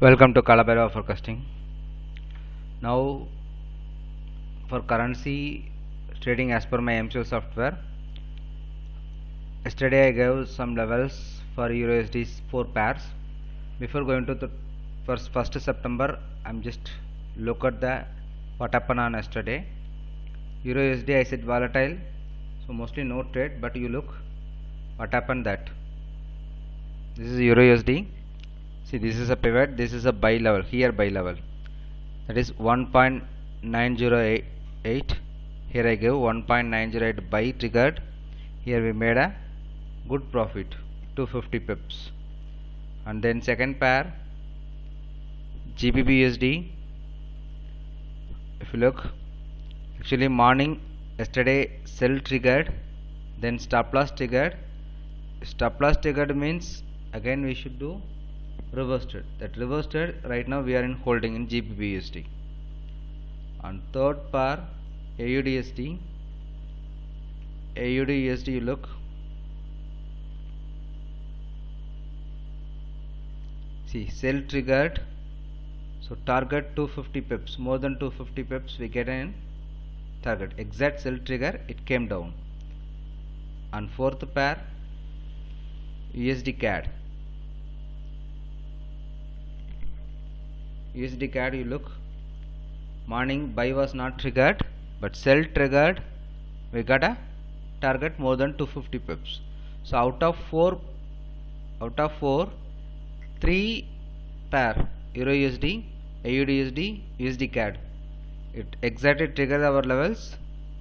Welcome to Kalabhairava forecasting. Now for currency trading as per my MCL software. Yesterday I gave some levels for EURUSD 4 pairs. Before going to the first September, I'm just look at the what happened on yesterday. EURUSD I said volatile, so mostly no trade, but you look what happened that. This is EURUSD. See, this is a pivot, this is a buy level, here buy level, that is 1.908. Here I give 1.908 buy triggered. Here we made a good profit, 250 pips. And then second pair GBP/USD. If you look, actually morning yesterday sell triggered, then stop loss triggered. Stop loss triggered means again we should do reverse trade. That reverse trade right now we are in holding in GBP/USD. On third pair AUD/USD. AUD/USD, you look, see, sell triggered, so target 250 pips, more than 250 pips we get in target, exact sell trigger, it came down. On fourth pair USD CAD. USD CAD, you look, morning buy was not triggered but sell triggered, we got a target more than 250 pips. So out of four 3 pair EURUSD, AUD/USD, USD CAD, it exactly triggered our levels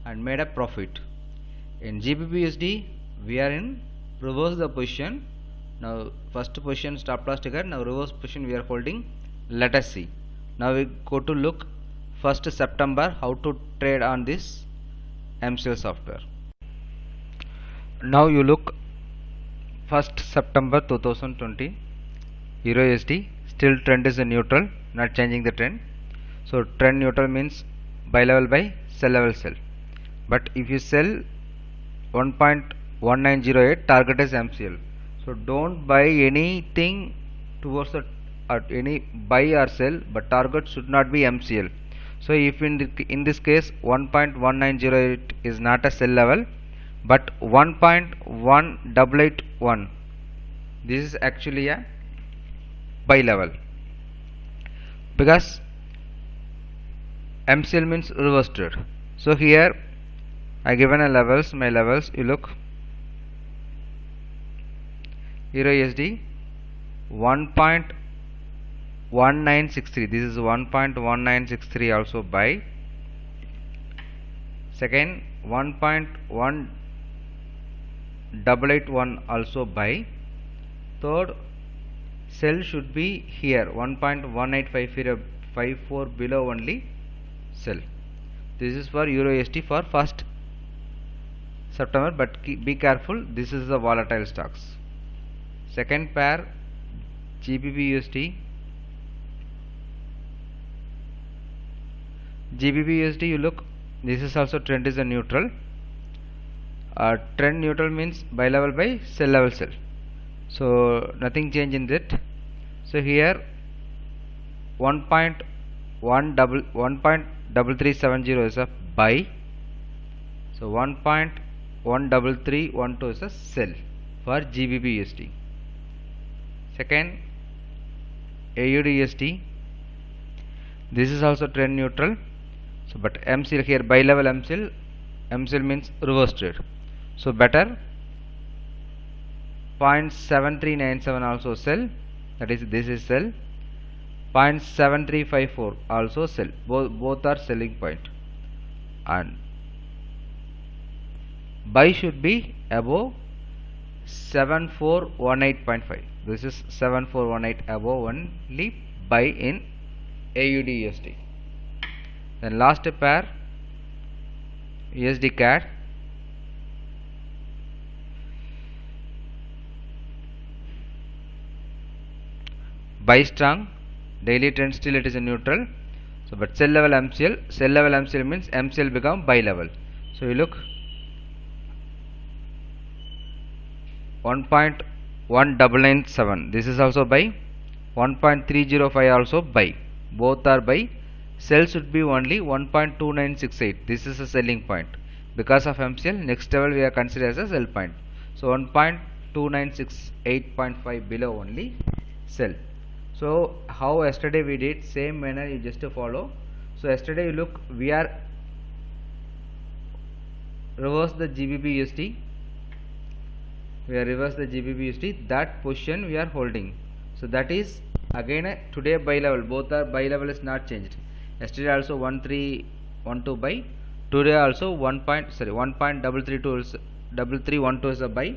and made a profit. In GBP/USD we are in reverse the position. Now first position stop loss triggered, now reverse position we are holding. Let us see. Now we go to look 1st September how to trade on this MCL software. Now you look 1st September 2020 EURUSD, still trend is a neutral, not changing the trend. So trend neutral means buy level buy, sell level sell. But if you sell 1.1908, target is MCL. So don't buy anything towards the any buy or sell, but target should not be MCL. So if in this case 1.1908 is not a sell level but 1.1881, this is actually a buy level, because MCL means reverse trade. So here I given a levels, my levels, you look, EURUSD 1.1963, this is 1.1963 also buy. Second 1.1881 also buy. Third sell should be here 1.1854 below only sell. This is for EURUSD for 1st September, but be careful, this is the volatile stocks. Second pair GBP/USD. GBP/USD, you look, this is also trend is a neutral. Trend neutral means buy level buy, sell level sell. So nothing change in that. So here 1.1370 is a buy. So 1.13312 is a sell for GBP/USD. Second AUD/USD, this is also trend neutral. So but MCL here buy level MCL means reverse trade. So better 0.7397 also sell, that is this is sell. 0.7354 also sell, both are selling point. And buy should be above 7418.5. This is 7418 above only buy in AUD/USD. Then last pair USD CAD. Buy strong, daily trend still it is a neutral. So but sell level MCL means MCL become buy level. So you look 1.1997, this is also buy. 1.305 also buy, both are buy. Sell should be only 1.2968. This is a selling point. Because of MCL, next level we are considered as a sell point. So 1.2968.5 below only sell. So how yesterday we did, same manner you just follow. So yesterday you look, we are reverse the GBP USD, that position we are holding. So that is again today buy level, both are buy level is not changed. Yesterday also 1312 buy, today also 1.332 is a buy.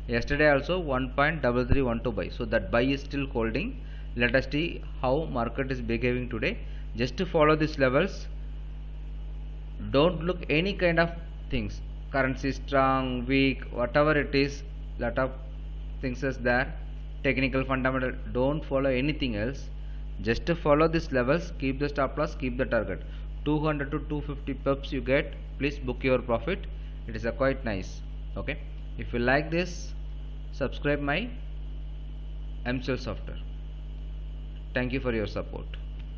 Yesterday also 1.3312 buy. So that buy is still holding. Let us see how market is behaving today. Just to follow these levels, don't look any kind of things, currency strong, weak, whatever it is, lot of things is there, technical, fundamental, don't follow anything else. Just to follow these levels, keep the stop loss, keep the target. 200 to 250 pips you get, please book your profit. It is a quite nice. Okay, if you like this, subscribe my MCL software. Thank you for your support.